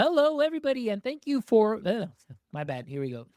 Hello, everybody, and thank you for. My bad. Here we go.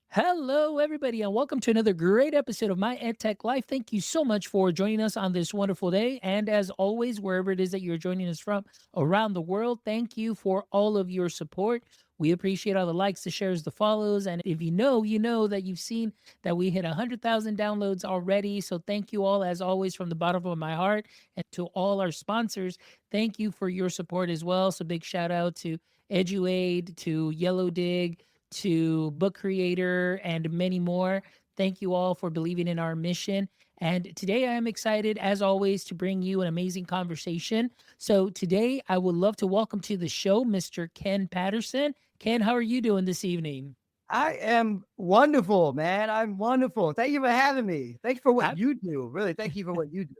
Hello, everybody, and welcome to another great episode of My EdTech Life. Thank you so much for joining us on this wonderful day. And as always, wherever it is that you're joining us from around the world, thank you for all of your support. We appreciate all the likes, the shares, the follows. And if you know that you've seen that we hit 100,000 downloads already. So thank you all, as always, from the bottom of my heart. And to all our sponsors, thank you for your support as well. So big shout out to EduAid, to Yellowdig, to Book Creator, and many more. Thank you all for believing in our mission. And today I am excited, as always, to bring you an amazing conversation. So today I would love to welcome to the show Mr. Ken Patterson. Ken, how are you doing this evening? I am wonderful, man. I'm wonderful. Thank you for having me. Thank you for what I, you do. Really, thank you for what you do.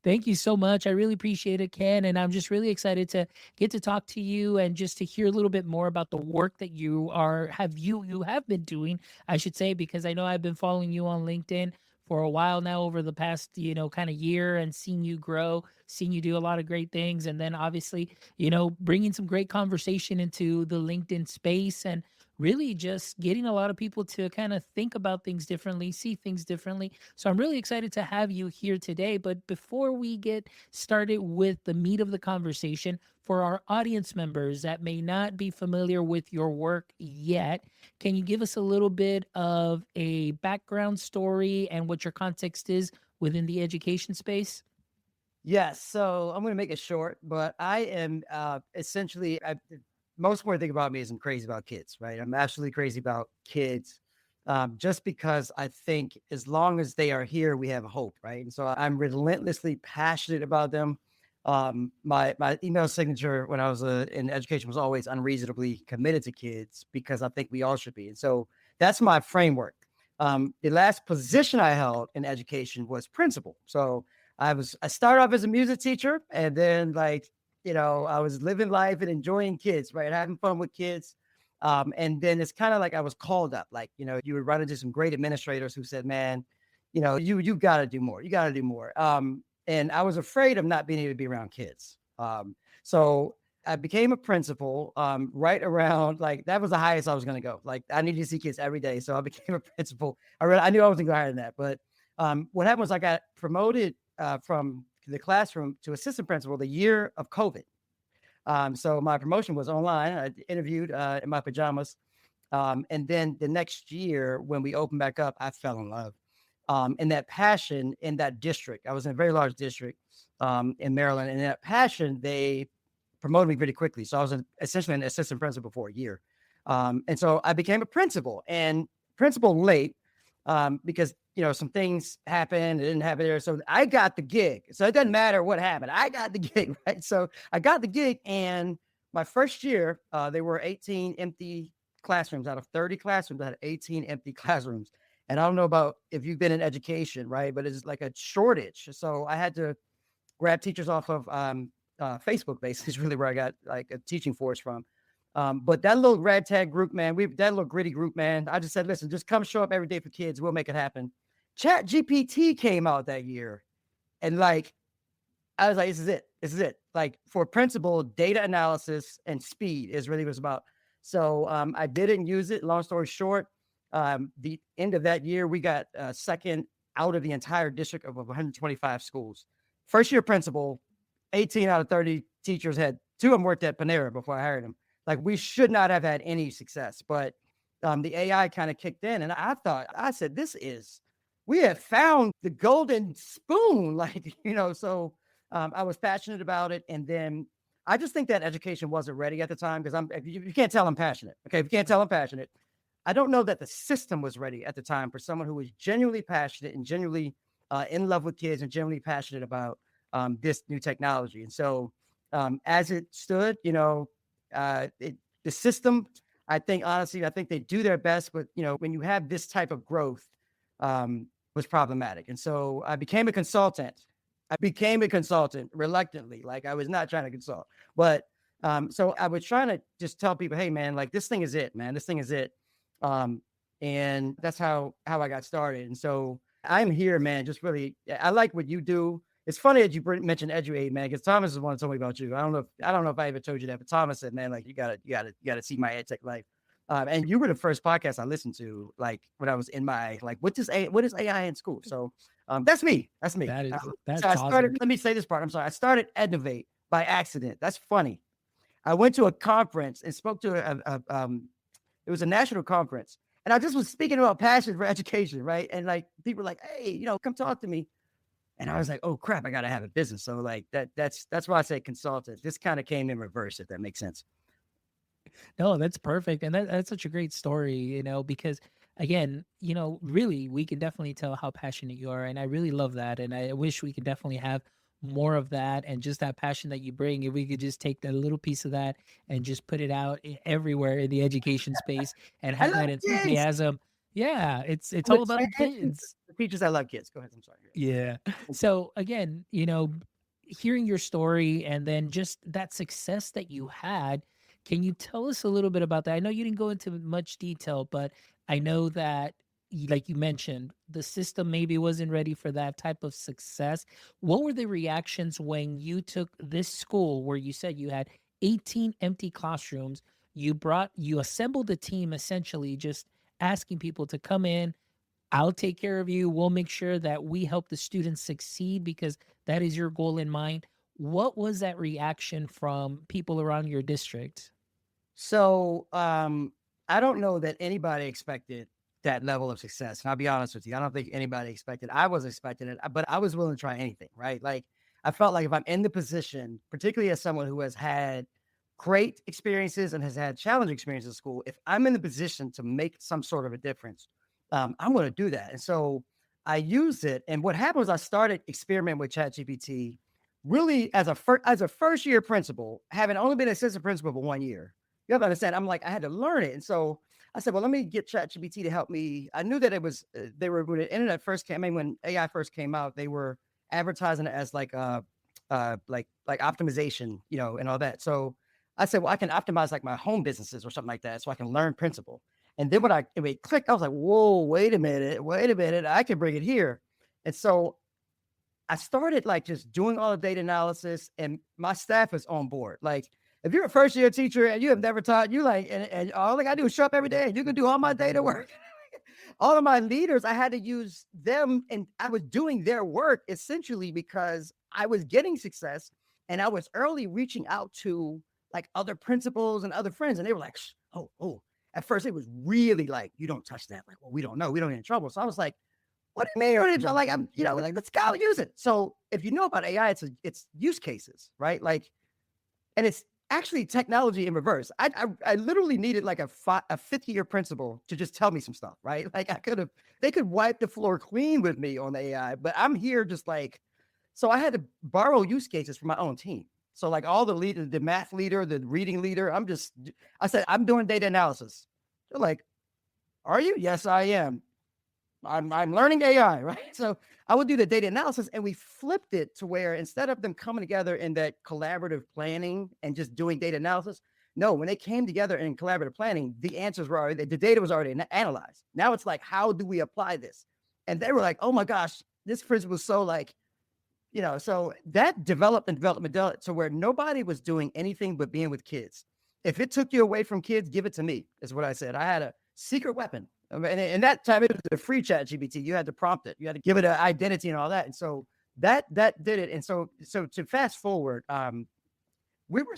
Thank you so much. I really appreciate it, Ken. And I'm just really excited to get to talk to you and just to hear a little bit more about the work that you have been doing, I should say, because I know I've been following you on LinkedIn for a while now over the past, kind of year and seeing you grow, seeing you do a lot of great things. And then obviously, bringing some great conversation into the LinkedIn space and really just getting a lot of people to kind of think about things differently, see things differently. So I'm really excited to have you here today. But before we get started with the meat of the conversation, for our audience members that may not be familiar with your work yet, can you give us a little bit of a background story and what your context is within the education space? Yes. So I'm going to make it short, but I am essentially, most important thing about me is I'm crazy about kids, right? I'm absolutely crazy about kids just because I think as long as they are here, we have hope, right? And so I'm relentlessly passionate about them. My email signature when I was in education was always unreasonably committed to kids because I think we all should be. And so that's my framework. The last position I held in education was principal. So I started off as a music teacher, and then I was living life and enjoying kids, right? Having fun with kids. And then it's kind of like I was called up, you would run into some great administrators who said, man, you got to do more. You got to do more. And I was afraid of not being able to be around kids. So I became a principal right around that was the highest I was going to go. Like I needed to see kids every day. So I became a principal. I knew I wasn't going higher than that. But what happened was I got promoted from the classroom to assistant principal the year of COVID. So my promotion was online. I interviewed in my pajamas. And then the next year, when we opened back up, I fell in love. And that passion in that district, I was in a very large district in Maryland. And that passion, they promoted me pretty quickly. So I was essentially an assistant principal for a year. And so I became a principal and principal late because some things happened. It didn't happen there. So I got the gig. So it doesn't matter what happened. I got the gig, right? So I got the gig. And my first year, there were 18 empty classrooms out of 30 classrooms. I had 18 empty classrooms. And I don't know about if you've been in education, right? But it's like a shortage. So I had to grab teachers off of Facebook, basically, is really where I got like a teaching force from. But that little ragtag group, man, that little gritty group, man, I just said, listen, just come show up every day for kids. We'll make it happen. Chat GPT came out that year. And I was like, this is it. This is it. Like for principal, data analysis and speed is really what it's about. So I didn't use it. Long story short, the end of that year, we got second out of the entire district of 125 schools. First year principal, 18 out of 30 teachers had, two of them worked at Panera before I hired them. Like we should not have had any success, but the AI kind of kicked in. And I said, we have found the golden spoon. So I was passionate about it. And then I just think that education wasn't ready at the time because you can't tell I'm passionate. Okay. If you can't tell I'm passionate, I don't know that the system was ready at the time for someone who was genuinely passionate and genuinely in love with kids and genuinely passionate about this new technology. And so as it stood, the system, I think they do their best, but when you have this type of growth, was problematic. And so I became a consultant. Reluctantly, like I was not trying to consult, but so I was trying to just tell people, hey man, like this thing is it, man. This thing is it. And that's how I got started. And so I'm here, man. Just really, I like what you do. it's funny that you mentioned EduAid, man, because Thomas is the one who told me about you. I don't know if I ever told you that, but Thomas said, man, like you gotta see my EdTech life. And you were the first podcast I listened to, like when I was in my like, what is AI in school? So that's me. That's me. So That's I awesome. started. Let me say this part. I'm sorry. I started Ednovate by accident. That's funny. I went to a conference and spoke to it was a national conference, and I just was speaking about passion for education, right? And like people were like, hey, come talk to me. And I was like, oh crap, I gotta have a business. So like that's why I say consultant. This kind of came in reverse, if that makes sense. No, that's perfect. And that's such a great story, because again, really, we can definitely tell how passionate you are. And I really love that. And I wish we could definitely have more of that and just that passion that you bring. If we could just take a little piece of that and just put it out everywhere in the education space and I have love that kids. enthusiasm. Yeah, it's I'm a all about the kids. the teachers. I love kids. Go ahead. I'm sorry. Yeah. So again, hearing your story and then just that success that you had, can you tell us a little bit about that? I know you didn't go into much detail, but I know that like you mentioned, the system maybe wasn't ready for that type of success. What were the reactions when you took this school where you said you had 18 empty classrooms, you assembled a team essentially just asking people to come in, I'll take care of you. We'll make sure that we help the students succeed because that is your goal in mind. What was that reaction from people around your district? So I don't know that anybody expected that level of success. And I'll be honest with you, I don't think anybody expected. I was expecting it, but I was willing to try anything, right? Like I felt like if I'm in the position, particularly as someone who has had great experiences and has had challenging experiences in school, if I'm in the position to make some sort of a difference, I'm going to do that. And so I used it. And what happened was I started experimenting with ChatGPT really as a first year principal, having only been assistant principal for 1 year. You have to understand, I'm like, I had to learn it. And so I said, well, let me get ChatGPT to help me. I knew that it was, they were, when the internet first came, I mean, when AI first came out, they were advertising it as like, like optimization, and all that. So I said, well, I can optimize like my home businesses or something like that. So I can learn principle. And then when it clicked, I was like, whoa, wait a minute. I can bring it here. And so I started like just doing all the data analysis, and my staff is on board. Like, if you're a first year teacher and you have never taught, you like, and all I gotta do is show up every day and you can do all my data work. All of my leaders, I had to use them, and I was doing their work essentially because I was getting success and I was early reaching out to like other principals and other friends, and they were like, oh. At first, it was really like, you don't touch that. Like, well, we don't know. We don't get in trouble. So I was like, what do you mean? I'm like, like, let's go use it. So if you know about AI, it's use cases, right? Like, and it's actually technology in reverse. I literally needed like a 50-year principal to just tell me some stuff, right? Like they could wipe the floor clean with me on the AI, but I'm here just like, so I had to borrow use cases from my own team. So like all the math leader, the reading leader, I said, I'm doing data analysis. They're like, are you? Yes, I am. I'm learning AI, right? So I would do the data analysis, and we flipped it to where instead of them coming together in that collaborative planning and just doing data analysis, no, when they came together in collaborative planning, the answers were already, the data was already analyzed. Now it's like, how do we apply this? And they were like, oh my gosh, this principle was so like, so that developed to where nobody was doing anything but being with kids. If it took you away from kids, give it to me, is what I said. I had a secret weapon. And that time it was a free chat GPT. You had to prompt it. You had to give it an identity and all that. And so that did it. And so to fast forward, we were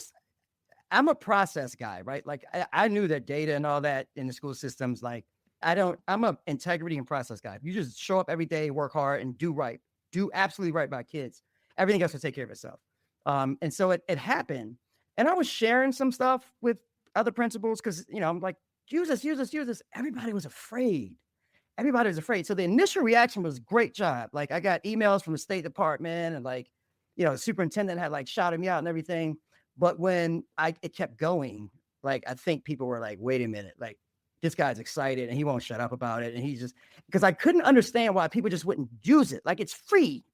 I'm a process guy, right? Like I knew that data and all that in the school systems, like I'm a integrity and process guy. If you just show up every day, work hard, and do absolutely right by kids, everything else will take care of itself. And so it happened. And I was sharing some stuff with other principals because, I'm like, use this. Everybody was afraid. Everybody was afraid. So the initial reaction was great job. Like I got emails from the State Department, and like, the superintendent had like shouted me out and everything. But when it kept going, like I think people were like, wait a minute, like this guy's excited and he won't shut up about it. And he's just, because I couldn't understand why people just wouldn't use it. Like it's free.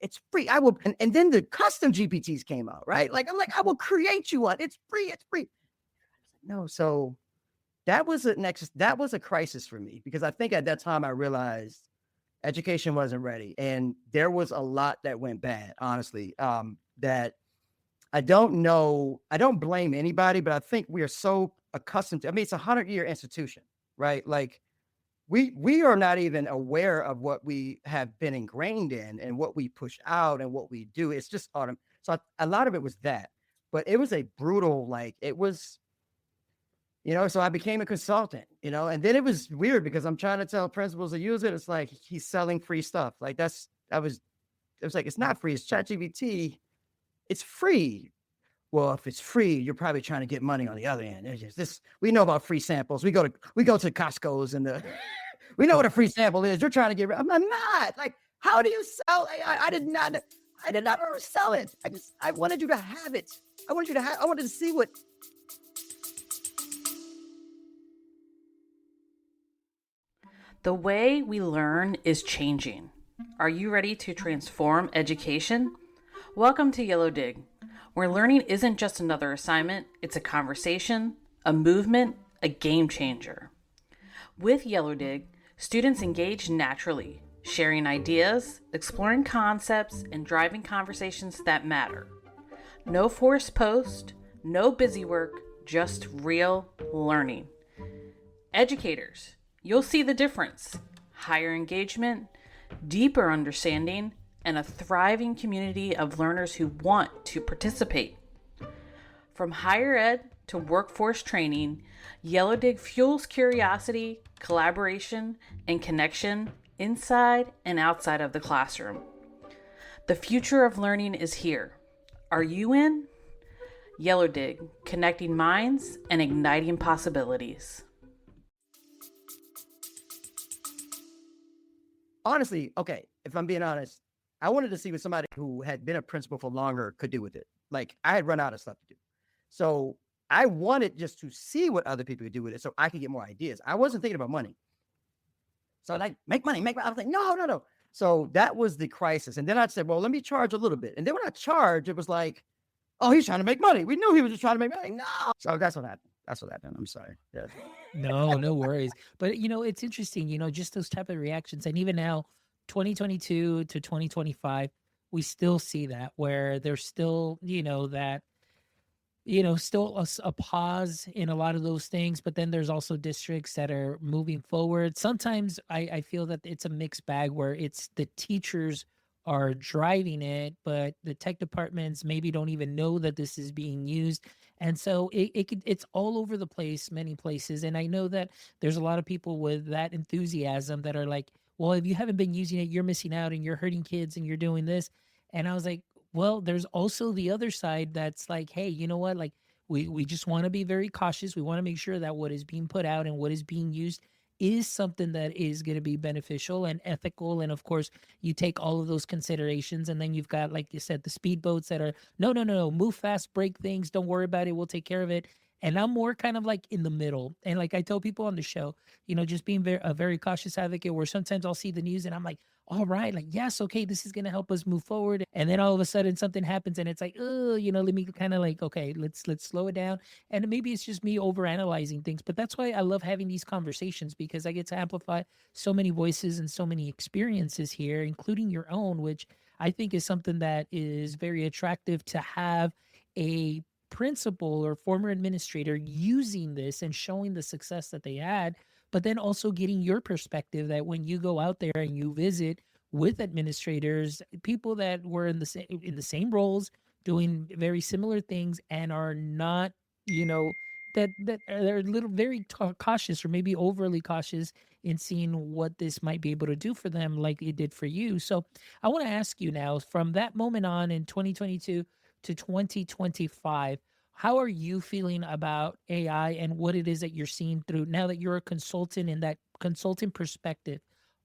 I will. And then the custom GPTs came out, right? Like I'm like, I will create you one. It's free. No. So that was a crisis for me, because I think at that time I realized Education wasn't ready. And there was a lot that went bad, honestly, that I don't know. I don't blame anybody, but I think we are so accustomed to, I mean, it's a 100-year institution, right? Like we are not even aware of what we have been ingrained in and what we push out and what we do. It's just autumn. So a lot of it was that, but it was a brutal, like it was, so I became a consultant, and then it was weird because I'm trying to tell principals to use it. It's like he's selling free stuff. Like it was like, it's not free. It's ChatGPT. It's free. Well, if it's free, you're probably trying to get money on the other end. It's just this. We know about free samples. We go to Costco's and we know what a free sample is. You're trying to get. I'm not like. How do you sell AI? I did not ever sell it. I wanted you to have it. I wanted to see what. The way we learn is changing. Are you ready to transform education? Welcome to Yellowdig, where learning isn't just another assignment, it's a conversation, a movement, a game changer. With Yellowdig, students engage naturally, sharing ideas, exploring concepts, and driving conversations that matter. No forced post, no busy work, just real learning. Educators, you'll see the difference. Higher engagement, deeper understanding, and a thriving community of learners who want to participate. From higher ed to workforce training, Yellowdig fuels curiosity, collaboration, and connection inside and outside of the classroom. The future of learning is here. Are you in? Yellowdig, connecting minds and igniting possibilities. Honestly, okay, if I'm being honest, I wanted to see what somebody who had been a principal for longer could do with it. Like I had run out of stuff to do. So I wanted just to see what other people could do with it so I could get more ideas. I wasn't thinking about money. So like, make money. I was like, no. So that was the crisis. And then I said, well, let me charge a little bit. And then when I charged, it was like, oh, he's trying to make money. We knew he was just trying to make money. No. So that's what happened. I'm sorry. Yeah. No worries. But it's interesting, just those type of reactions. And even now, 2022 to 2025, we still see that where there's still, that, still a pause in a lot of those things. But then there's also districts that are moving forward. Sometimes I feel that it's a mixed bag where it's the teachers are driving it, but the tech departments maybe don't even know that this is being used. And so it's all over the place, many places. And I know that there's a lot of people with that enthusiasm that are like, well, if you haven't been using it, you're missing out and you're hurting kids and you're doing this. And I was like, well, there's also the other side that's like, hey, you know what? Like we just want to be very cautious. We want to make sure that what is being put out and what is being used is something that is going to be beneficial and ethical. And of course, you take all of those considerations. And then you've got, like you said, the speedboats that are, no, move fast, break things. Don't worry about it. We'll take care of it. And I'm more kind of like in the middle. And like I tell people on the show, just being a very cautious advocate where sometimes I'll see the news and I'm like, all right, like, yes, okay, this is going to help us move forward. And then all of a sudden something happens and it's like, oh, let me kind of like, okay, let's slow it down. And maybe it's just me overanalyzing things, but that's why I love having these conversations because I get to amplify so many voices and so many experiences here, including your own, which I think is something that is very attractive to have a principal or former administrator using this and showing the success that they had, but then also getting your perspective that when you go out there and you visit with administrators, people that were in the same roles, doing very similar things, and are not, that are a little very cautious or maybe overly cautious in seeing what this might be able to do for them, like it did for you. So I want to ask you now, from that moment on in 2022 to 2025. How are you feeling about AI and what it is that you're seeing through now that you're a consultant in that consultant perspective?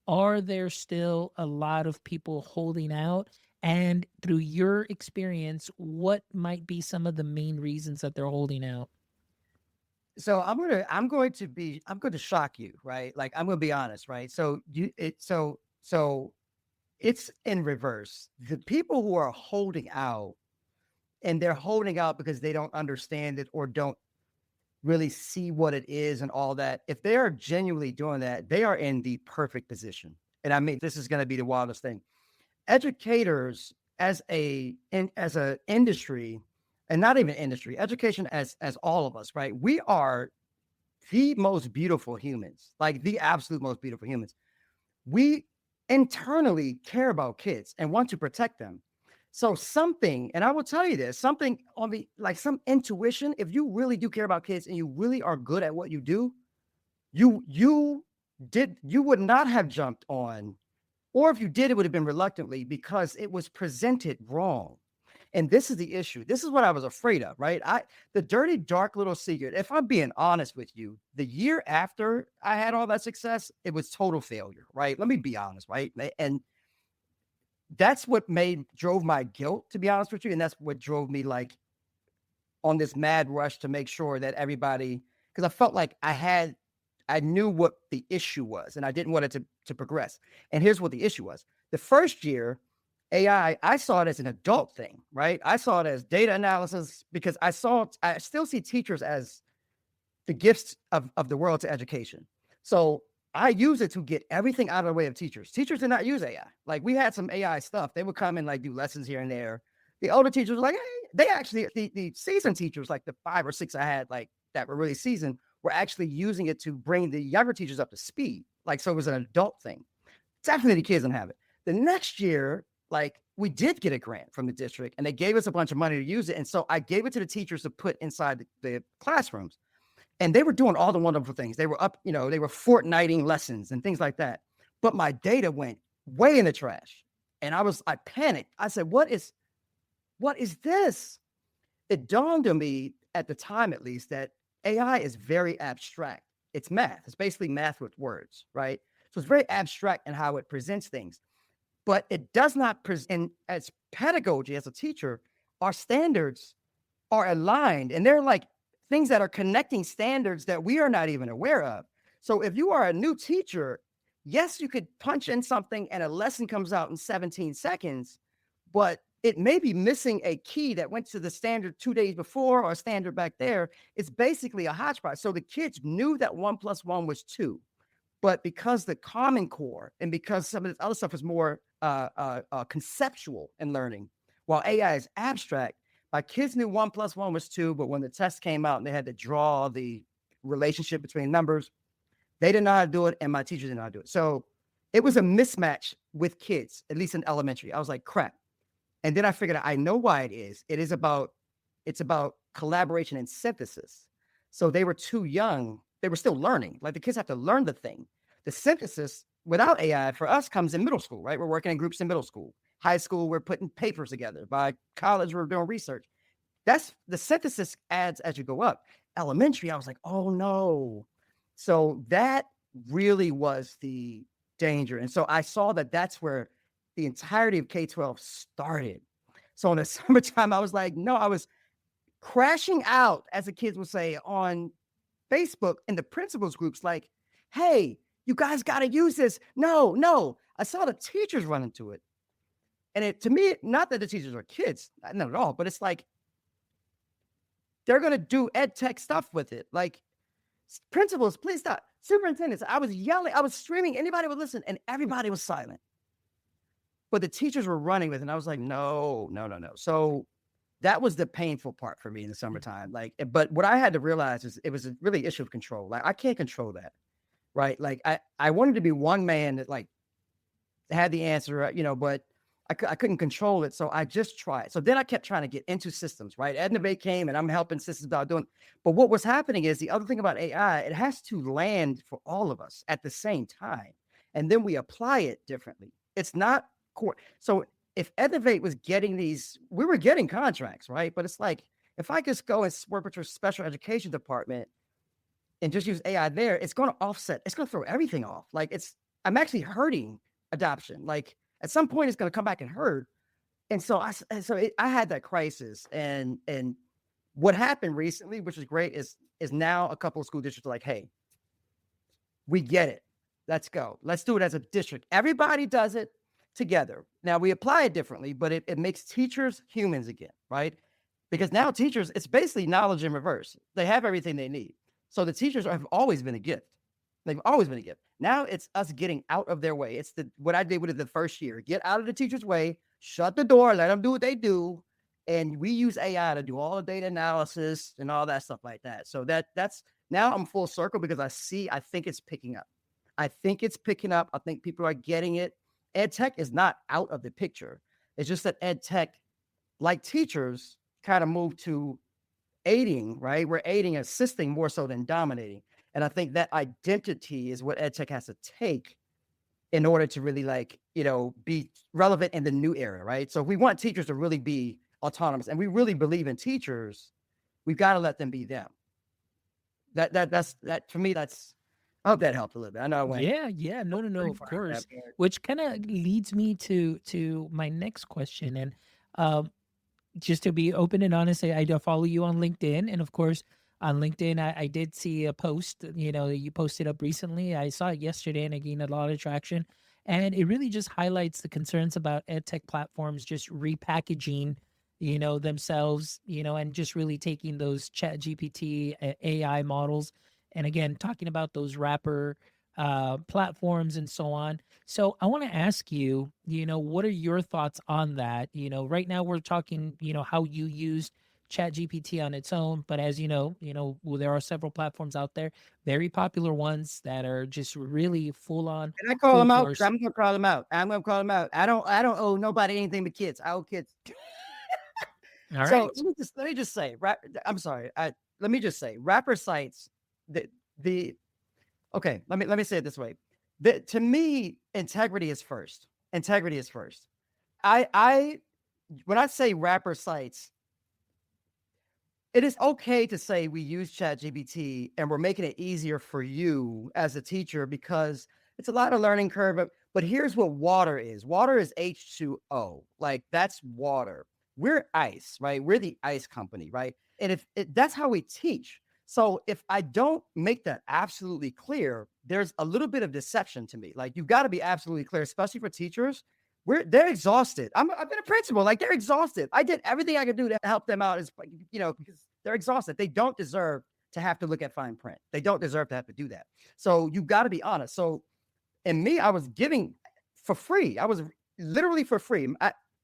Are there still a lot of people holding out? And through your experience, what might be some of the main reasons that they're holding out? So I'm going to shock you, right? Like I'm going to be honest, right? So it's in reverse. The people who are holding out, and they're holding out because they don't understand it or don't really see what it is and all that. If they are genuinely doing that, they are in the perfect position. And I mean, this is going to be the wildest thing. Educators as a industry, and not even industry, education as all of us, right? We are the most beautiful humans, like the absolute most beautiful humans. We internally care about kids and want to protect them. So something, and I will tell you this, something on the like some intuition, if you really do care about kids and you really are good at what you do, you would not have jumped on, or if you did, it would have been reluctantly because it was presented wrong. And this is the issue. This is what I was afraid of, right? The dirty, dark little secret. If I'm being honest with you, the year after I had all that success, it was total failure, right? Let me be honest, right? And that's what drove my guilt, to be honest with you. And that's what drove me like on this mad rush to make sure that everybody, because I felt like I knew what the issue was and I didn't want it to progress. And here's what the issue was. The first year, AI, I saw it as an adult thing, right? I saw it as data analysis because I still see teachers as the gifts of the world to education. So I use it to get everything out of the way of teachers. Teachers did not use AI. Like we had some AI stuff. They would come and like do lessons here and there. The older teachers were like, hey, they actually, the seasoned teachers, like the 5 or 6 I had like that were really seasoned, were actually using it to bring the younger teachers up to speed. Like, so it was an adult thing. Definitely the kids don't have it. The next year, like we did get a grant from the district and they gave us a bunch of money to use it. And so I gave it to the teachers to put inside the classrooms. And they were doing all the wonderful things. They were up, they were fortnighting lessons and things like that. But my data went way in the trash. And I panicked. I said, what is this? It dawned on me at the time, at least, that AI is very abstract. It's math. It's basically math with words, right? So it's very abstract in how it presents things. But it does not present as pedagogy as a teacher. Our standards are aligned and they're like things that are connecting standards that we are not even aware of. So if you are a new teacher, yes, you could punch in something and a lesson comes out in 17 seconds, but it may be missing a key that went to the standard 2 days before or standard back there. It's basically a hodgepodge. So the kids knew that 1 + 1 was 2. But because the Common Core and because some of this other stuff is more conceptual in learning, while AI is abstract, my kids knew 1 + 1 was 2, but when the test came out and they had to draw the relationship between numbers, they didn't know how to do it, and my teachers didn't know how to do it. So it was a mismatch with kids, at least in elementary. I was like, crap. And then I figured out, I know why it is. It's about collaboration and synthesis. So they were too young. They were still learning. Like the kids have to learn the thing. The synthesis without AI for us comes in middle school, right? We're working in groups in middle school. High school, we're putting papers together. By college, we're doing research. That's the synthesis adds as you go up. Elementary, I was like, oh no. So that really was the danger. And so I saw that that's where the entirety of K-12 started. So in the summertime, I was like, no, I was crashing out, as the kids would say, on Facebook in the principals groups, like, hey, you guys got to use this. No. I saw the teachers run into it. And to me, not that the teachers are kids, not at all, but it's like, they're going to do EdTech stuff with it. Like, principals, please stop. Superintendents, I was yelling, I was screaming, anybody would listen, and everybody was silent. But the teachers were running with it, and I was like, no. So that was the painful part for me in the summertime. Like, but what I had to realize is it was a really issue of control. Like, I can't control that, right? Like, I wanted to be one man that like had the answer, but I couldn't control it. So I just tried. So then I kept trying to get into systems, right? EdInnovate came and I'm helping systems about doing. But what was happening is the other thing about AI, it has to land for all of us at the same time. And then we apply it differently. It's not core. So if EdInnovate was getting these, we were getting contracts, right? But it's like, if I just go and work with your special education department and just use AI there, it's going to offset. It's going to throw everything off. Like I'm actually hurting adoption. Like, at some point, it's going to come back and hurt. And so I had that crisis. And what happened recently, which is great, is now a couple of school districts are like, hey, we get it. Let's go. Let's do it as a district. Everybody does it together. Now, we apply it differently, but it makes teachers humans again, right? Because now teachers, it's basically knowledge in reverse. They have everything they need. So the teachers have always been a gift. They've always been a gift. Now it's us getting out of their way. It's what I did with it the first year. Get out of the teacher's way, shut the door, let them do what they do. And we use AI to do all the data analysis and all that stuff like that. So that's now I'm full circle because I think it's picking up. I think it's picking up. I think people are getting it. EdTech is not out of the picture. It's just that EdTech, like teachers, kind of moved to aiding, right? We're aiding, assisting more so than dominating. And I think that identity is what EdTech has to take in order to really be relevant in the new era, right? So if we want teachers to really be autonomous and we really believe in teachers, we've got to let them be them. That's for me, I hope that helped a little bit. I know I went. Yeah. No, pretty of far course. there, but Which kind of leads me to my next question. And um, just to be open and honest, I do follow you on LinkedIn. And of course, on LinkedIn, I did see a post, that you posted up recently. I saw it yesterday and it gained a lot of traction. And it really just highlights the concerns about ed tech platforms just repackaging, themselves, and just really taking those chat GPT AI models. And again, talking about those wrapper platforms and so on. So I want to ask you, what are your thoughts on that? Right now we're talking, how you use Chat GPT on its own, but as well, there are several platforms out there, very popular ones that are just really full on, can I call full them out? 'Cause force. I'm gonna call them out. I'm gonna call them out. I don't owe nobody anything but kids. I owe kids. All So right. let me just say, I'm sorry. Let me just say, rapper sites. The the okay. Let me say it this way. To me, integrity is first. Integrity is first. I when I say rapper sites, it is okay to say we use ChatGPT and we're making it easier for you as a teacher because it's a lot of learning curve. But here's what water is. Water is H2O. Like that's water. We're ice, right? We're the ice company, right? And if that's how we teach. So if I don't make that absolutely clear, there's a little bit of deception to me. Like you've got to be absolutely clear, especially for teachers. They're exhausted. I've been a principal, like they're exhausted. I did everything I could do to help them out because they're exhausted. They don't deserve to have to look at fine print. They don't deserve to have to do that. So you got to be honest. So and me, I was giving for free. I was literally for free.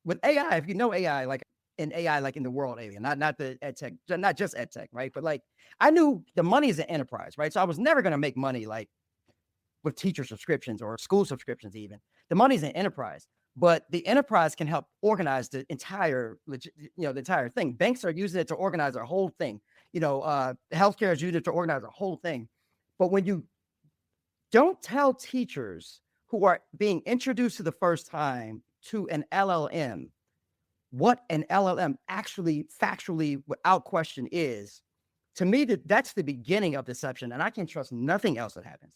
With AI, if you know AI, like in AI, like in the world alien, not the ed tech, not just ed tech, right? But like I knew the money is an enterprise, right? So I was never going to make money like with teacher subscriptions or school subscriptions, even. The money's in enterprise, but the enterprise can help organize the entire, the entire thing. Banks are using it to organize their whole thing. Healthcare is using it to organize the whole thing. But when you don't tell teachers who are being introduced to the first time to an LLM what an LLM actually, factually, without question is, to me, that's the beginning of deception, and I can trust nothing else that happens.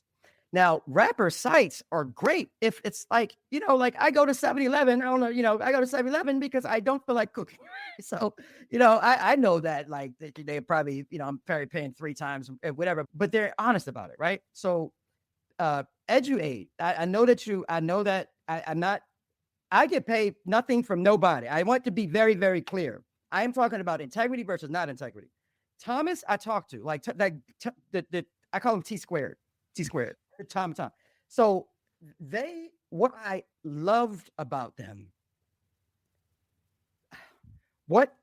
Now, rapper sites are great if it's like, like I go to 7-Eleven. I don't know, I go to 7-Eleven because I don't feel like cooking. So, I know that like they probably, I'm probably paying 3 times, whatever, but they're honest about it, right? So, EduAid, I know that I'm not, I get paid nothing from nobody. I want to be very, very clear. I am talking about integrity versus not integrity. Thomas, I talk to like I call him T squared. Tom. So what I loved about them, what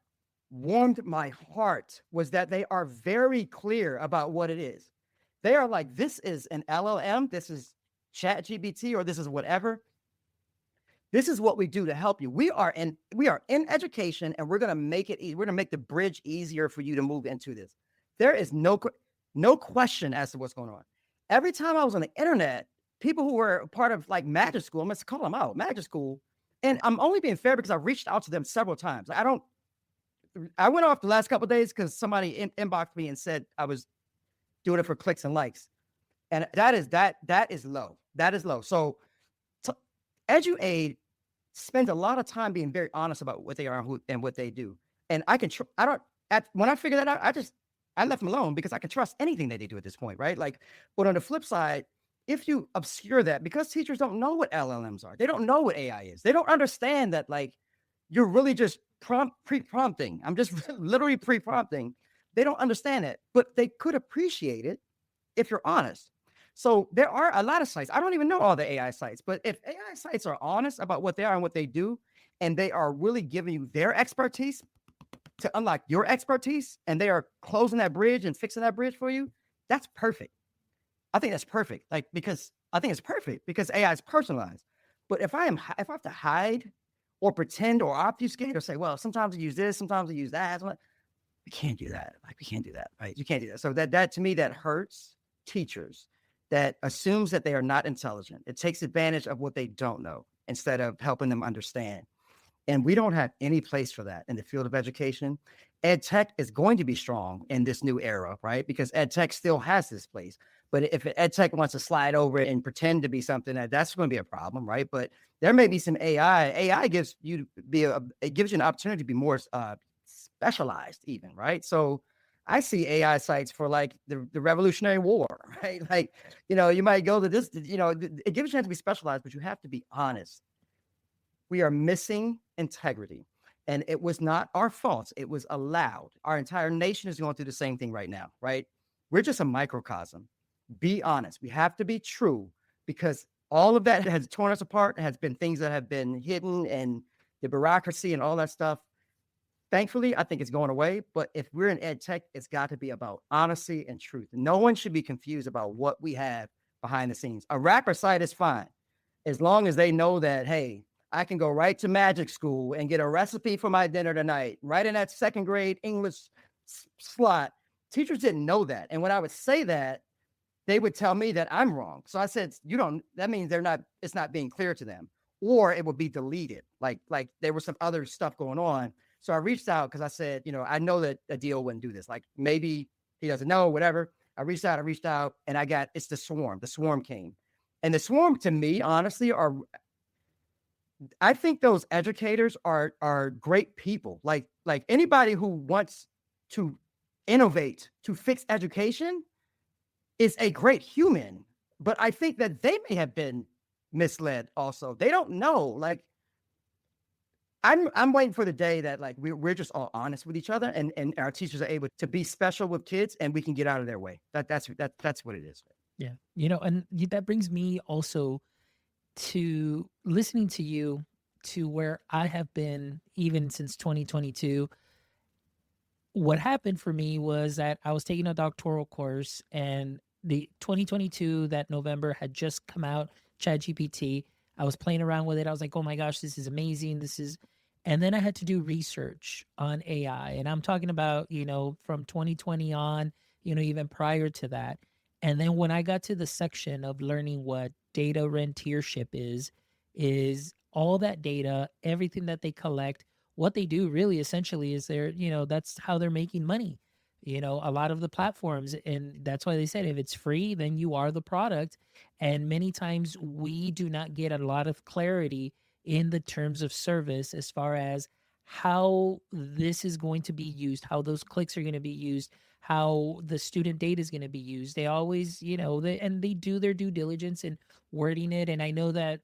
warmed my heart was that they are very clear about what it is. They are like, this is an LLM, this is ChatGPT, or this is whatever. This is what we do to help you. We are in education, and we're going to make it. We're going to make the bridge easier for you to move into this. There is no question as to what's going on. Every time I was on the internet, people who were part of like magic school, I'm going to call them out, magic school, and I'm only being fair because I reached out to them several times. I went off the last couple of days because somebody inboxed me and said I was doing it for clicks and likes, and that is low. That is low. So EduAid spends a lot of time being very honest about what they are and what they do. And I can, when I figured that out, I left them alone because I can trust anything that they do at this point, right? Like, but on the flip side, if you obscure that, because teachers don't know what LLMs are, they don't know what AI is. They don't understand that, like, you're really just pre-prompting. I'm just literally pre-prompting. They don't understand it, but they could appreciate it if you're honest. So there are a lot of sites. I don't even know all the AI sites, but if AI sites are honest about what they are and what they do, and they are really giving you their expertise to unlock your expertise, and they are closing that bridge and fixing that bridge for you, that's perfect. I think that's perfect. Like, because I think it's perfect because AI is personalized. But if I have to hide or pretend or obfuscate or say, well, sometimes I use this, sometimes I use that, we can't do that. Like, we can't do that, right? You can't do that. So that to me, that hurts teachers, that assumes that they are not intelligent. It takes advantage of what they don't know instead of helping them understand. And we don't have any place for that in the field of education. EdTech is going to be strong in this new era, right? Because EdTech still has this place. But if EdTech wants to slide over and pretend to be something, that's going to be a problem, right? But there may be some AI. AI gives you it gives you an opportunity to be more specialized, even, right? So I see AI sites for like the Revolutionary War, right? Like, you might go to this, it gives you a chance to be specialized, but you have to be honest. We are missing integrity. And it was not our fault. It was allowed. Our entire nation is going through the same thing right now, right? We're just a microcosm. Be honest. We have to be true, because all of that has torn us apart, has been things that have been hidden, and the bureaucracy and all that stuff. Thankfully, I think it's going away. But if we're in ed tech, it's got to be about honesty and truth. No one should be confused about what we have behind the scenes. A rapper site is fine as long as they know that, hey, I can go right to magic school and get a recipe for my dinner tonight, right in that second grade English slot. Teachers didn't know that. And when I would say that, they would tell me that I'm wrong. So I said, that means it's not being clear to them, or it would be deleted. Like there was some other stuff going on. So I reached out because I said, I know that Adil wouldn't do this. Like, maybe he doesn't know, whatever. I reached out, and it's the swarm. The swarm came. And the swarm, to me, honestly, I think those educators are great people. Like anybody who wants to innovate to fix education is a great human. But I think that they may have been misled also. They don't know. Like, I'm waiting for the day that, like, we're just all honest with each other, and our teachers are able to be special with kids, and we can get out of their way. That's what it is. Yeah. And that brings me also to listening to you, to where I have been even since 2022. What happened for me was that I was taking a doctoral course, and the 2022, that November, had just come out, ChatGPT. I was playing around with it. I was like, oh my gosh, this is amazing. And then I had to do research on AI. And I'm talking about, from 2020 on, even prior to that. And then when I got to the section of learning what data rentiership is all that data, everything that they collect, what they do really essentially is that's how they're making money. A lot of the platforms, and that's why they said if it's free, then you are the product. And many times we do not get a lot of clarity in the terms of service as far as how this is going to be used, how those clicks are going to be used, how the student data is going to be used. They always, they do their due diligence in wording it. And I know that,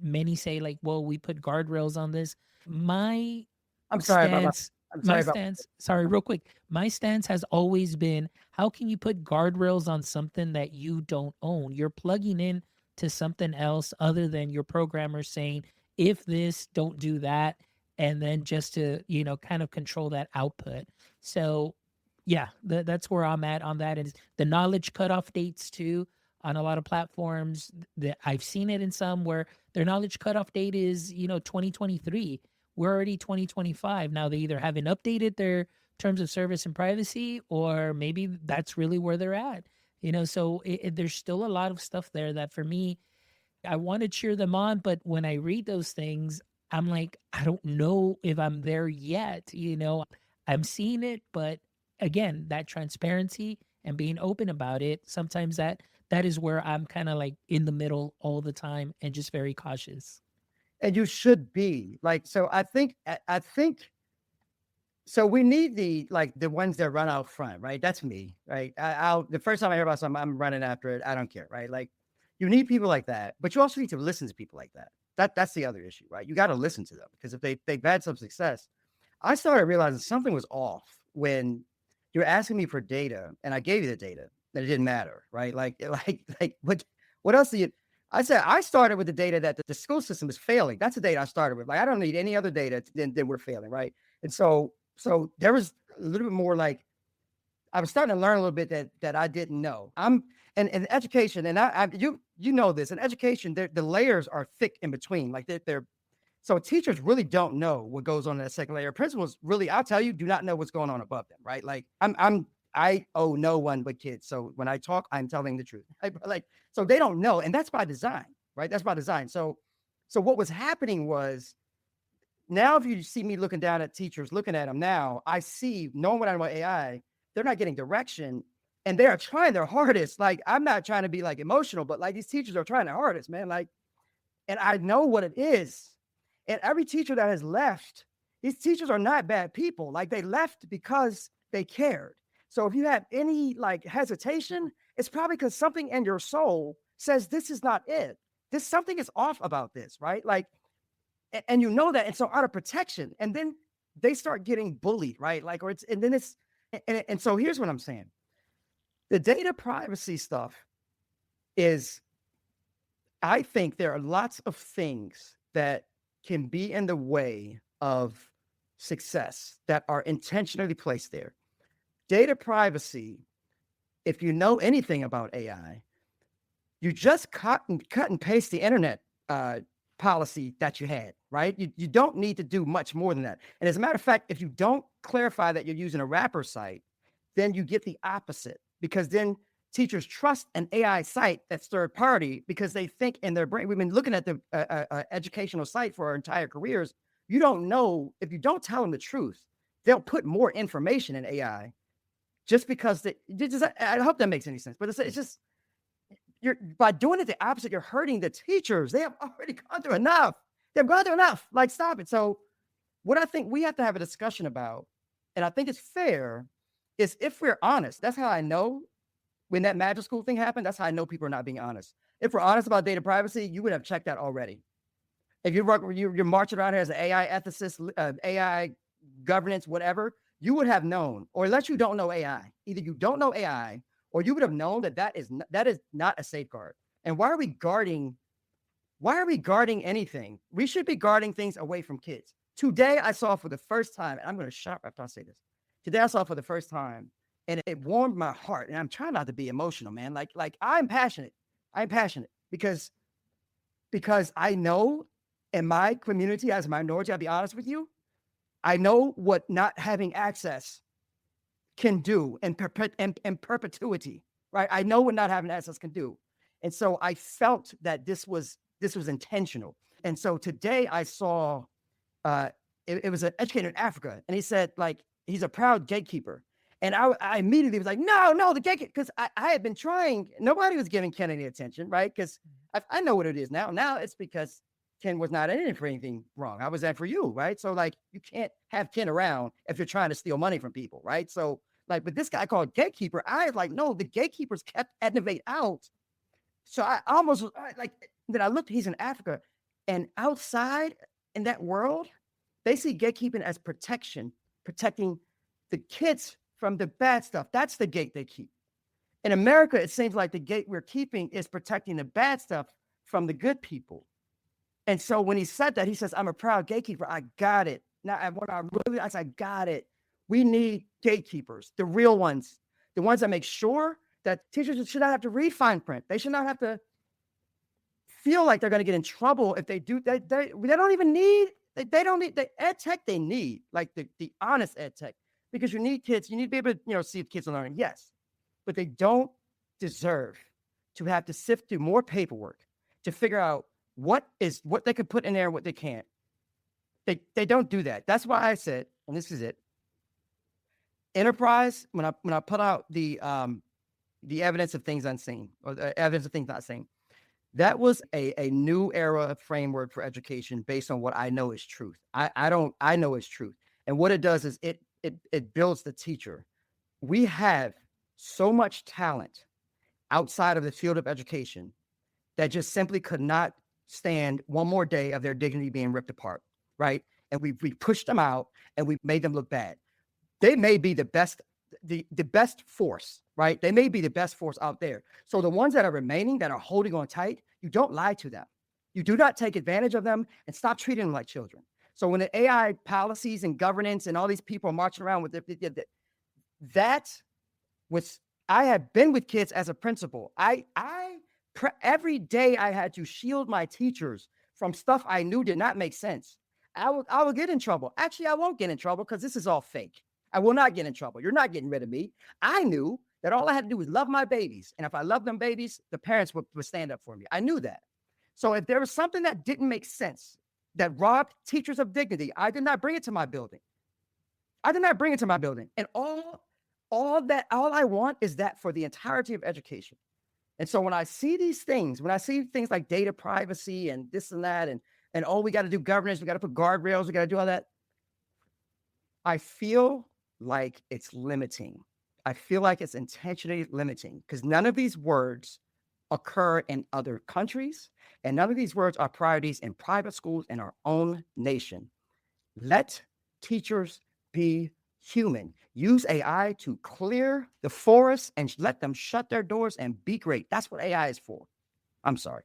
many say like, well, we put guardrails on this. My I'm sorry about stance, sorry, real quick. My stance has always been, how can you put guardrails on something that you don't own? You're plugging in to something else other than your programmer saying, if this, don't do that. And then just to, kind of control that output. So yeah, that's where I'm at on that. Is the knowledge cutoff dates too on a lot of platforms. That I've seen it in some where their knowledge cutoff date is, 2023. We're already 2025. Now they either haven't updated their terms of service and privacy, or maybe that's really where they're at. So there's still a lot of stuff there that for me, I want to cheer them on. But when I read those things, I'm like, I don't know if I'm there yet. I'm seeing it, but again, that transparency and being open about it, sometimes that is where I'm kind of like in the middle all the time and just very cautious. And you should be like, so I think so we need the ones that run out front, right? That's me, right? The first time I hear about something, I'm running after it. I don't care, right? Like, you need people like that, but you also need to listen to people like that. That's the other issue, right? You got to listen to them, because if they've had some success. I started realizing something was off when you're asking me for data, and I gave you the data, that it didn't matter, right? What else do you? I said I started with the data that the school system is failing. That's the data I started with. Like I don't need any other data than we're failing, right? And so there was a little bit more like I was starting to learn a little bit that I didn't know. And in education, and you know this in education, the layers are thick in between. Like they're so teachers really don't know what goes on in that second layer. Principals really, I'll tell you, do not know what's going on above them, right? Like I owe no one but kids. So when I talk, I'm telling the truth. Like so they don't know, and that's by design, right? That's by design. So what was happening was now if you see me looking down at teachers, looking at them now, I see knowing what I know about AI, they're not getting direction. And they are trying their hardest. Like, I'm not trying to be like emotional, but like these teachers are trying their hardest, man. Like, and I know what it is. And every teacher that has left, these teachers are not bad people. Like they left because they cared. So if you have any like hesitation, it's probably because something in your soul says this is not it. This something is off about this, right? Like, and you know that. And so out of protection, and then they start getting bullied, right? Like, or it's, and then it's, and so here's what I'm saying. The data privacy stuff is, I think there are lots of things that can be in the way of success that are intentionally placed there. Data privacy, if you know anything about AI, you just cut and paste the internet policy that you had, right? You don't need to do much more than that. And as a matter of fact, if you don't clarify that you're using a wrapper site, then you get the opposite, because then teachers trust an AI site that's third party because they think in their brain. We've been looking at the educational site for our entire careers. You don't know, if you don't tell them the truth, they'll put more information in AI just because I hope that makes any sense, but it's just, you're by doing it the opposite, you're hurting the teachers. They have already gone through enough. They've gone through enough. Like, stop it. So what I think we have to have a discussion about, and I think it's fair, is if we're honest. That's how I know when that magic school thing happened, that's how I know people are not being honest. If we're honest about data privacy, you would have checked that already. If you're marching around here as an AI ethicist, AI governance, whatever, you would have known, or unless you don't know AI, either you don't know AI, or you would have known that is not a safeguard. And why are we guarding anything? We should be guarding things away from kids. Today, I saw for the first time, and I'm going to shut up after I say this. Today, I saw for the first time, and it warmed my heart. And I'm trying not to be emotional, man. Like I'm passionate. I'm passionate because I know in my community as a minority, I'll be honest with you, I know what not having access can do in perpetuity, right? I know what not having access can do. And so I felt that this was intentional. And so today I saw, it was an educator in Africa, and he said, like, he's a proud gatekeeper. And I immediately was like, no, the gatekeeper, because I had been trying, nobody was giving Ken any attention, right? Because I know what it is now. Now it's because Ken was not in it for anything wrong. I was in for you, right? So like, you can't have Ken around if you're trying to steal money from people, right? So like, but this guy called gatekeeper, I was like, no, the gatekeepers kept Innovate out. So I almost like, then I looked, he's in Africa, and outside in that world, they see gatekeeping as protection, protecting the kids from the bad stuff. That's the gate they keep. In America, it seems like the gate we're keeping is protecting the bad stuff from the good people. And so when he said that, he says, I'm a proud gatekeeper. I got it. Now, I said, I got it. We need gatekeepers, the real ones, the ones that make sure that teachers should not have to read fine print. They should not have to feel like they're going to get in trouble if they do. They don't even need, they don't need the EdTech they need, like the honest EdTech, because you need kids. You need to be able to, see if kids are learning. Yes, but they don't deserve to have to sift through more paperwork to figure out what they could put in there and what they can't. They don't do that. That's why I said, and this is it. Enterprise, when I put out the evidence of things unseen, or the evidence of things not seen, that was a new era framework for education based on what I know is truth. I know is truth. And what it does is it builds the teacher. We have so much talent outside of the field of education that just simply could not stand one more day of their dignity being ripped apart, right? And we pushed them out and we made them look bad. They may be the best the best force, right? They may be the best force out there. So the ones that are remaining, that are holding on tight, you don't lie to them. You do not take advantage of them, and stop treating them like children. So when the AI policies and governance and all these people are marching around with that was, I have been with kids as a principal. Every day I had to shield my teachers from stuff I knew did not make sense. I will get in trouble. Actually, I won't get in trouble because this is all fake. I will not get in trouble. You're not getting rid of me. I knew that all I had to do was love my babies. And if I loved them babies, the parents would stand up for me. I knew that. So if there was something that didn't make sense, that robbed teachers of dignity, I did not bring it to my building. And all I want is that for the entirety of education. And so when I see these things, when I see things like data privacy and this and that, and oh, we got to do governance, we got to put guardrails, we got to do all that, I feel like it's limiting. I feel like it's intentionally limiting, because none of these words occur in other countries, and none of these words are priorities in private schools in our own nation. Let teachers be human. Use AI to clear the forest and let them shut their doors and be great. That's what AI is for. I'm sorry.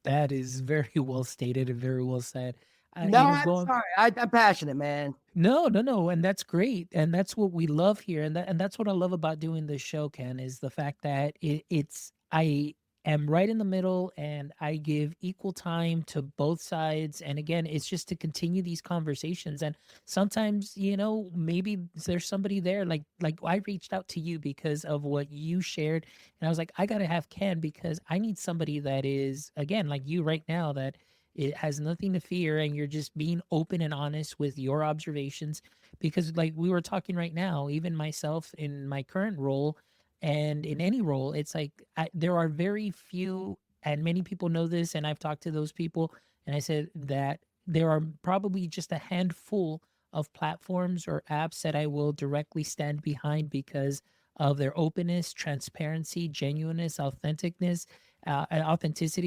That is very well stated and very well said. No, I'm sorry. I'm passionate, man. No, and that's great, and that's what we love here, and that's what I love about doing this show, Ken, is the fact that it's I am right in the middle, and I give equal time to both sides, and again, it's just to continue these conversations, and sometimes, maybe there's somebody there, like I reached out to you because of what you shared, and I was like, I gotta have Ken because I need somebody that is, again, like you right now, that it has nothing to fear, and you're just being open and honest with your observations. Because, like we were talking right now, even myself in my current role and in any role, it's like there are very few, and many people know this. And I've talked to those people, and I said that there are probably just a handful of platforms or apps that I will directly stand behind because of their openness, transparency, genuineness, authenticity,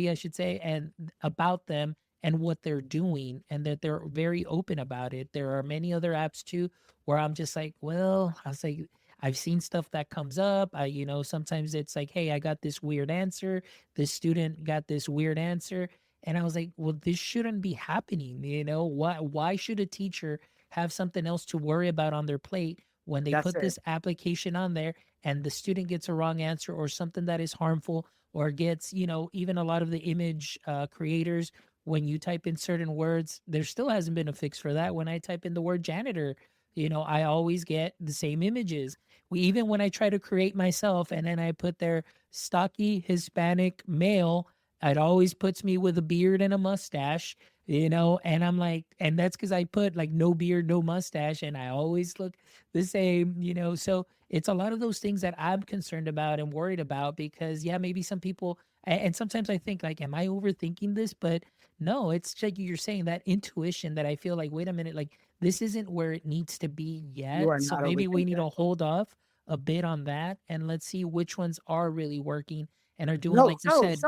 I should say, and about them and what they're doing, and that they're very open about it. There are many other apps too where I'm just like, well, I was like, I've seen stuff that comes up. Sometimes it's like, hey, I got this weird answer. This student got this weird answer. And I was like, well, this shouldn't be happening. Why should a teacher have something else to worry about on their plate when they That's put it. this application on there and the student gets a wrong answer or something that is harmful, or gets, even a lot of the image creators, when you type in certain words, there still hasn't been a fix for that. When I type in the word janitor, I always get the same images. Even when I try to create myself and then I put their stocky Hispanic male, it always puts me with a beard and a mustache, and I'm like, and that's because I put like no beard, no mustache, and I always look the same, so it's a lot of those things that I'm concerned about and worried about, because yeah, maybe some people, and sometimes I think like, am I overthinking this? But no, it's like you're saying, that intuition that I feel like, wait a minute, like this isn't where it needs to be You yet. are So not maybe we overthinking need that. to hold off a bit on that, and let's see which ones are really working and are doing, No, like you said.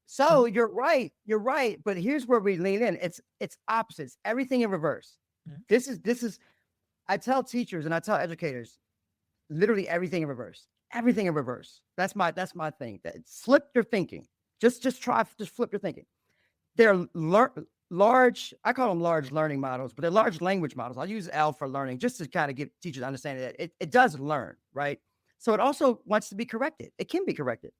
so you're right. You're right. But here's where we lean in. It's opposites. Everything in reverse. Mhm. This is I tell teachers and I tell educators, literally everything in reverse. Everything in reverse. That's my thing. Flip your thinking. Just flip your thinking. They're large, I call them large learning models, but they're large language models. I'll use L for learning just to kind of give teachers understanding that it does learn, right? So it also wants to be corrected. It can be corrected.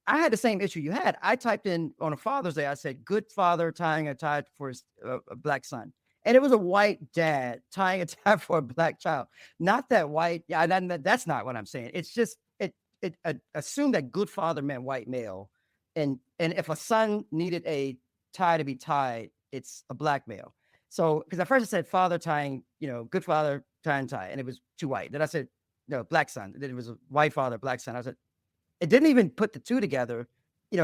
I had the same issue you had. I typed in on a Father's Day, I said, good father tying a tie for his a black son. And it was a white dad tying a tie for a black child. Not that white. Yeah, that's not what I'm saying. It's just, it assumed that good father meant white male. And if a son needed a tie to be tied, it's a black male. So, because at first I said father tying, good father tying tie, and it was too white. Then I said, no, black son. Then it was a white father, black son. I said, it didn't even put the two together.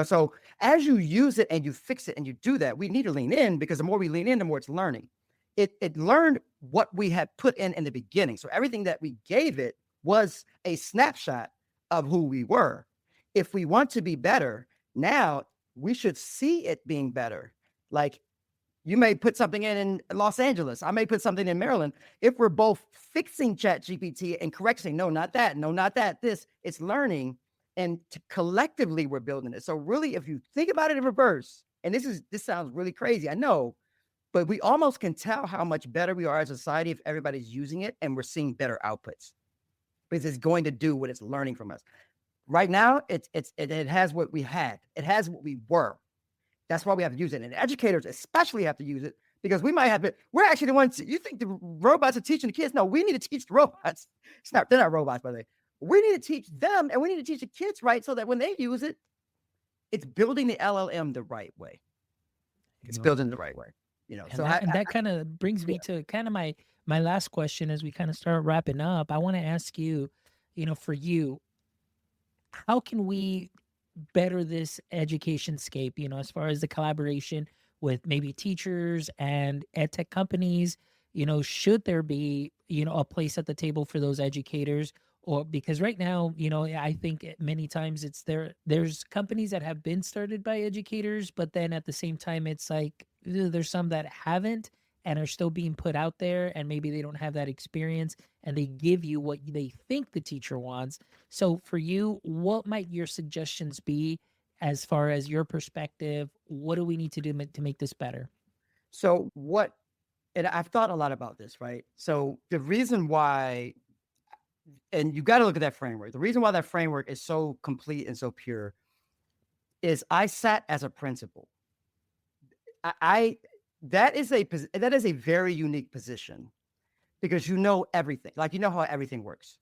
So as you use it and you fix it and you do that, we need to lean in, because the more we lean in, the more it's learning. It learned what we had put in the beginning. So everything that we gave it was a snapshot of who we were. If we want to be better, now we should see it being better. Like, You may put something in Los Angeles. I may put something in Maryland. If we're both fixing ChatGPT and correcting, no, not that, no, not that, this, it's learning. And collectively, we're building it. So really, if you think about it in reverse, and this sounds really crazy, I know, but we almost can tell how much better we are as a society if everybody's using it and we're seeing better outputs because it's going to do what it's learning from us. Right now, it has what we had. It has what we were. That's why we have to use it. And educators especially have to use it because we might have it. We're actually the ones, you think the robots are teaching the kids. No, we need to teach the robots. They're not robots, by the way. We need to teach them and we need to teach the kids right so that when they use it, it's building the LLM the right way. It's building the right way. And that kind of brings me to kind of my last question as we kind of start wrapping up. I want to ask you, for you, how can we better this education scape, as far as the collaboration with maybe teachers and EdTech companies, should there be, a place at the table for those educators? Or because right now, I think many times there's companies that have been started by educators, but then at the same time, it's like there's some that haven't and are still being put out there, and maybe they don't have that experience and they give you what they think the teacher wants. So for you, what might your suggestions be as far as your perspective? What do we need to do to make this better? So and I've thought a lot about this, right? So the reason why, and you got to look at that framework. The reason why that framework is so complete and so pure is I sat as a principal. That is a very unique position because you know everything. Like, you know how everything works.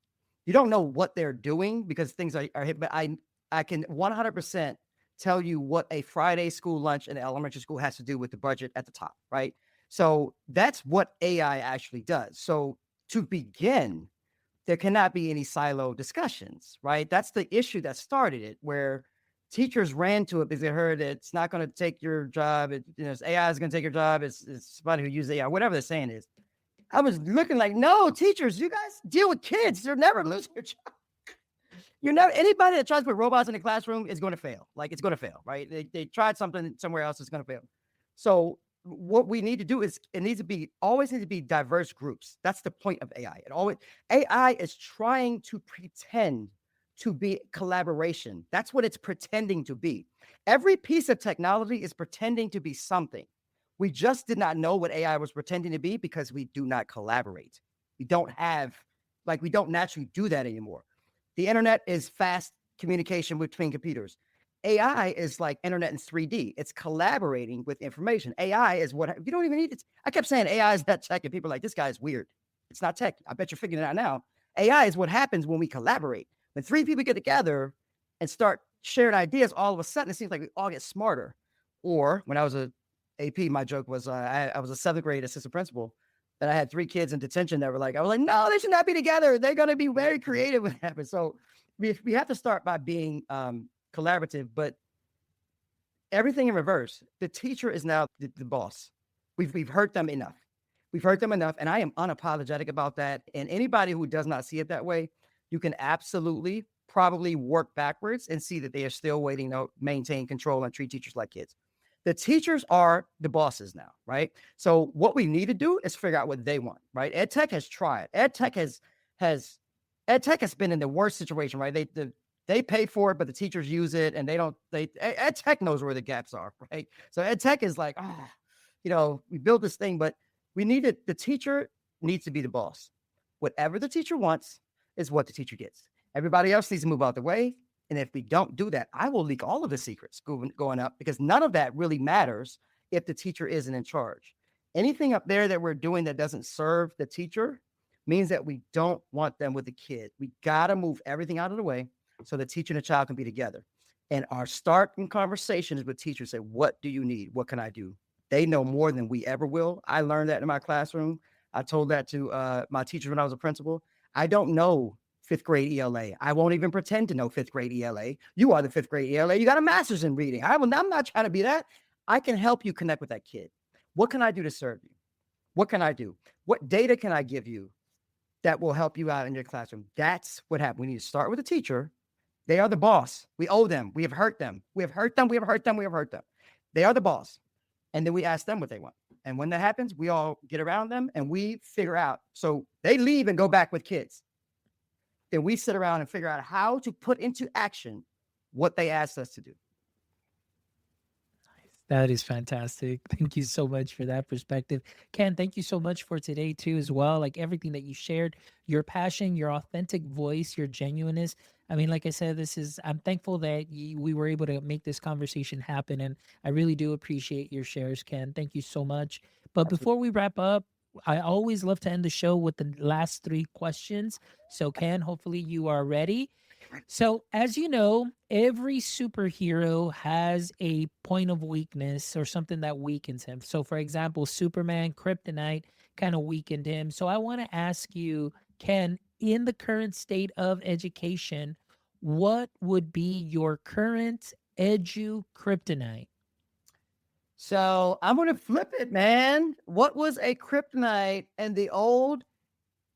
You don't know what they're doing because things are hit, but I can 100% tell you what a Friday school lunch in elementary school has to do with the budget at the top, right? So that's what AI actually does. So to begin, there cannot be any silo discussions, right? That's the issue that started it, where teachers ran to it because they heard it's not going to take your job. AI is going to take your job. It's somebody who uses AI, whatever the saying is. I was looking like, no, teachers, you guys deal with kids. You're never losing your job. Anybody that tries to put robots in the classroom is going to fail. Like, it's going to fail, right? They tried something somewhere else, it's going to fail. So what we need to do is always need to be diverse groups. That's the point of AI. AI is trying to pretend to be collaboration. That's what it's pretending to be. Every piece of technology is pretending to be something. We just did not know what AI was pretending to be because we do not collaborate. We don't naturally do that anymore. The internet is fast communication between computers. AI is like internet in 3D. It's collaborating with information. AI is what you don't even need it. I kept saying AI is not tech, and people are like, this guy is weird. It's not tech. I bet you're figuring it out now. AI is what happens when we collaborate. When three people get together and start sharing ideas, all of a sudden it seems like we all get smarter. Or when I was a AP, my joke was I was a 7th grade assistant principal, and I had 3 kids in detention that were like, I was like, no, they should not be together. They're going to be very creative when it happens. So we have to start by being collaborative, but everything in reverse. The teacher is now the boss. We've hurt them enough. We've hurt them enough, and I am unapologetic about that. And anybody who does not see it that way, you can absolutely probably work backwards and see that they are still waiting to maintain control and treat teachers like kids. The teachers are the bosses now, right? So what we need to do is figure out what they want, right? EdTech has tried. EdTech has been in the worst situation, right? They pay for it, but the teachers use it, and EdTech knows where the gaps are, right? So EdTech is like, we built this thing, but the teacher needs to be the boss. Whatever the teacher wants is what the teacher gets. Everybody else needs to move out the way. And if we don't do that, I will leak all of the secrets going up, because none of that really matters if the teacher isn't in charge. Anything up there that we're doing that doesn't serve the teacher means that we don't want them with the kid. We got to move everything out of the way so the teacher and the child can be together. And our starting conversation is with teachers. Say, what do you need? What can I do? They know more than we ever will. I learned that in my classroom. I told that to my teachers when I was a principal. I don't know 5th grade ELA. I won't even pretend to know 5th grade ELA. You are the 5th grade ELA. You got a master's in reading. I'm not trying to be that. I can help you connect with that kid. What can I do to serve you? What can I do? What data can I give you that will help you out in your classroom? That's what happened. We need to start with the teacher. They are the boss. We owe them. We have hurt them. We have hurt them. We have hurt them. We have hurt them. They are the boss. And then we ask them what they want. And when that happens, we all get around them and we figure out. So they leave and go back with kids. Then we sit around and figure out how to put into action what they asked us to do. That is fantastic. Thank you so much for that perspective. Ken, thank you so much for today too as well. Like everything that you shared, your passion, your authentic voice, your genuineness. I mean, like I said, I'm thankful that we were able to make this conversation happen. And I really do appreciate your shares, Ken. Thank you so much. But Absolutely. before we wrap up, I always love to end the show with the last three questions. So, Ken, hopefully you are ready. So, as you know, every superhero has a point of weakness or something that weakens him. So, for example, Superman, kryptonite kind of weakened him. So, I want to ask you, Ken, in the current state of education, what would be your current kryptonite? So I'm going to flip it, man. What was a kryptonite and the old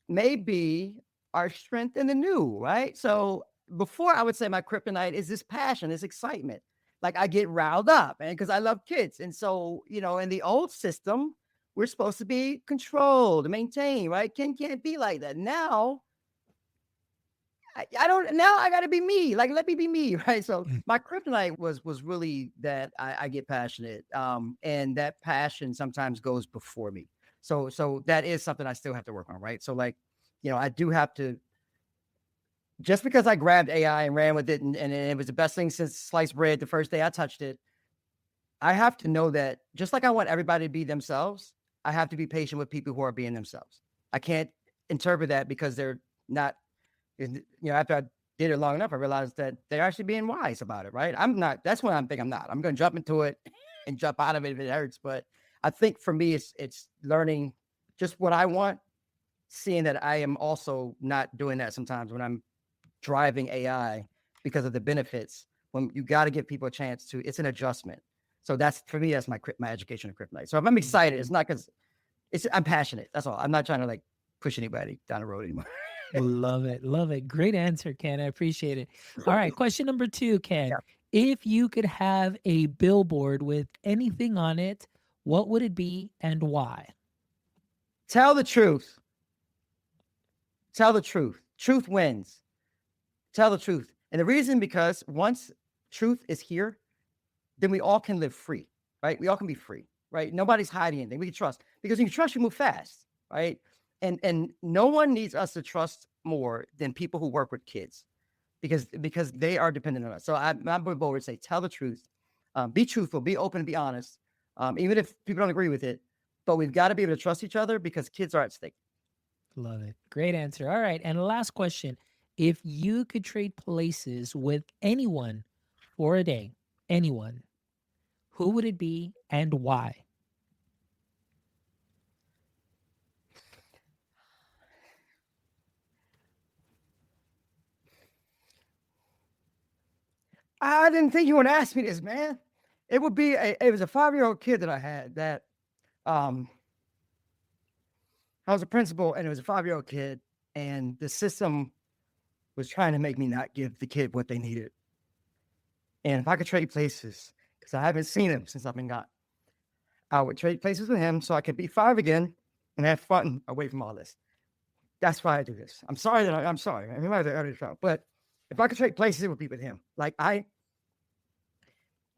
may be our strength in the new, right? So before I would say my kryptonite is this passion, this excitement. Like I get riled up and because I love kids. And so, in the old system, we're supposed to be controlled, maintained, right? Can't be like that. Now I don't now I gotta be me. Like let me be me, right? So Mm. my kryptonite was really that I get passionate. And that passion sometimes goes before me. So that is something I still have to work on, right? So like, I do have to just because I grabbed AI and ran with it and it was the best thing since sliced bread the first day I touched it. I have to know that just like I want everybody to be themselves, I have to be patient with people who are being themselves. I can't interpret that because they're not after I did it long enough, I realized that they're actually being wise about it, right? I'm not, that's when I'm thinking I'm not. I'm going to jump into it and jump out of it if it hurts. But I think for me, it's learning just what I want, seeing that I am also not doing that sometimes when I'm driving AI because of the benefits. When you got to give people a chance to, it's an adjustment. So that's for me, that's my education of kryptonite. So if I'm excited, it's not because I'm passionate. That's all. I'm not trying to like push anybody down the road anymore. Love it. Love it. Great answer, Ken. I appreciate it. All right. Question number 2, Ken. Yeah. If you could have a billboard with anything on it, what would it be and why? Tell the truth. Tell the truth. Truth wins. Tell the truth. And the reason because once truth is here, then we all can live free, right? We all can be free, right? Nobody's hiding anything. We can trust because when you trust, you move fast, right? And no one needs us to trust more than people who work with kids because they are dependent on us. So my board would say, tell the truth, be truthful, be open, be honest, even if people don't agree with it. But we've got to be able to trust each other because kids are at stake. Love it. Great answer. All right. And last question. If you could trade places with anyone for a day, anyone, who would it be and why? I didn't think you would ask me this, man. It would be it was a 5-year-old kid that I had that I was a principal and it was a 5-year-old kid and the system was trying to make me not give the kid what they needed. And if I could trade places, because I haven't seen him since I've been gone, I would trade places with him so I could be 5 again and have fun away from all this. That's why I do this. I'm sorry I'm sorry. I mean, but if I could trade places, it would be with him. Like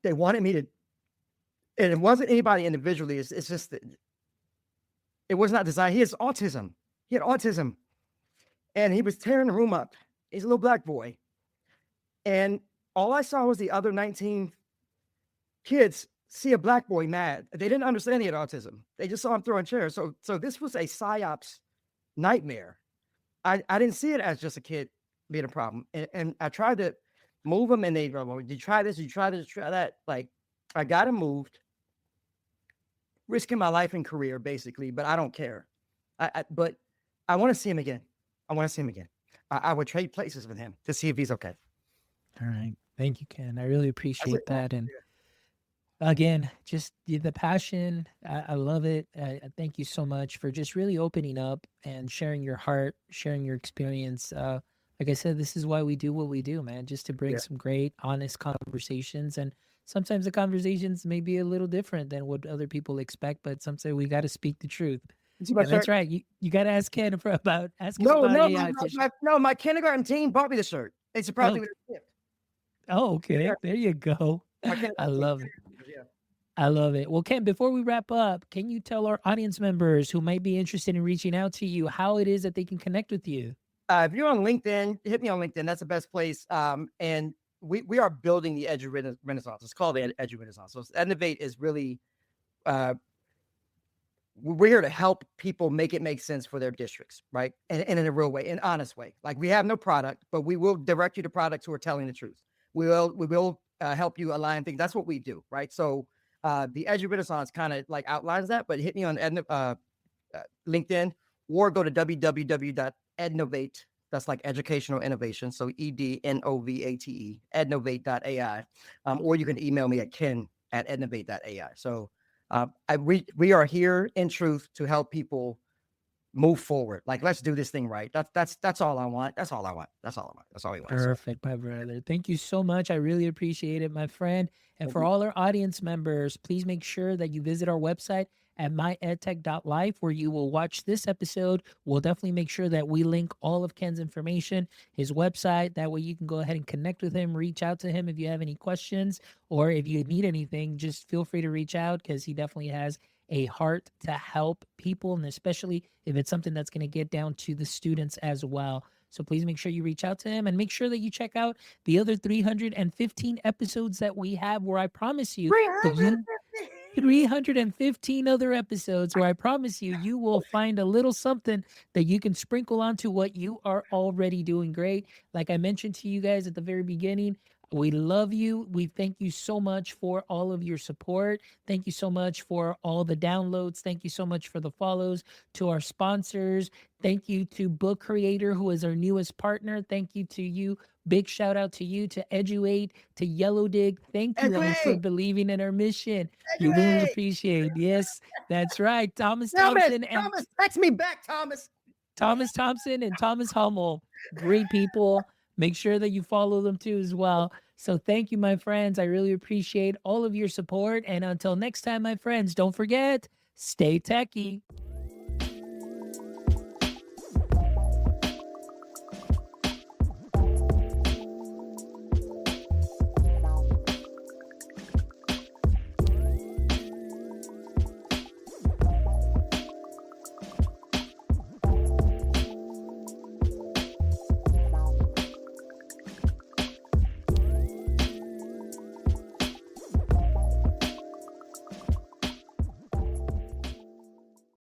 they wanted me to, and it wasn't anybody individually. It's just that it was not designed. He has autism. He had autism, and he was tearing the room up. He's a little black boy, and all I saw was the other 19 kids see a black boy mad. They didn't understand he had autism. They just saw him throwing chairs. So this was a psyops nightmare. I didn't see it as just a kid being a problem, and I tried to move him, and they go, well, did you try this? Did you try this? Try that? Like I got him moved, risking my life and career basically, but I don't care. But I want to see him again. I want to see him again. I would trade places with him to see if he's okay. All right. Thank you, Ken. I really appreciate it. that. And again, just the passion. I love it. Thank you so much for just really opening up and sharing your heart, sharing your experience. like I said, this is why we do what we do, man, just to bring Yeah. some great, honest conversations. And sometimes the conversations may be a little different than what other people expect, but sometimes we got to speak the truth. You see my And that's shirt? right. You got to ask Ken ask him No, about no, AI. my kindergarten team bought me the shirt. They surprised me Oh, with a gift. oh, okay. There you go. My I kindergarten team. love it. Yeah. I love it. Well, Ken, before we wrap up, can you tell our audience members who might be interested in reaching out to you how it is that they can connect with you? If you're on LinkedIn, hit me on LinkedIn. That's the best place. And we are building the Edu Renaissance. It's called the Edu Renaissance. So Innovate is really uh, we're here to help people make it make sense for their districts, right? And in a real way, an honest way. Like we have no product, but we will direct you to products who are telling the truth. We will help you align things. That's what we do, right? So the Edu Renaissance kind of like outlines that. But hit me on LinkedIn or go to www.ednovate. That's like educational innovation. So EDNOVATE, ednovate.ai. Or you can email me at ken@ednovate.ai. So we are here in truth to help people move forward. Like, let's do this thing right. That's all I want. That's all I want. That's all I want. That's all we want. So, Perfect, my brother. Thank you so much. I really appreciate it, my friend. And for all our audience members, please make sure that you visit our website at myedtech.life where you will watch this episode. We'll definitely make sure that we link all of Ken's information, his website. That way you can go ahead and connect with him, reach out to him if you have any questions, or if you need anything, just feel free to reach out because he definitely has a heart to help people, and especially if it's something that's going to get down to the students as well. So please make sure you reach out to him and make sure that you check out the other 315 episodes that we have where I promise you that you 315 other episodes where I promise you, you will find a little something that you can sprinkle onto what you are already doing great. Like I mentioned to you guys at the very beginning, we love you. We thank you so much for all of your support. Thank you so much for all the downloads. Thank you so much for the follows, to our sponsors. Thank you to Book Creator, who is our newest partner. Thank you to you. Big shout out to you, to Eduate, to Yellowdig. Thank you all for Edway, believing in our mission. You really Edway, appreciate. Yes, that's right. Thomas Thomas, Thompson and Thomas, text me back, Thomas. Thomas Thompson and Thomas Hummel. Great people. Make sure that you follow them too as well. So thank you, my friends. I really appreciate all of your support. And until next time, my friends, don't forget, stay techie.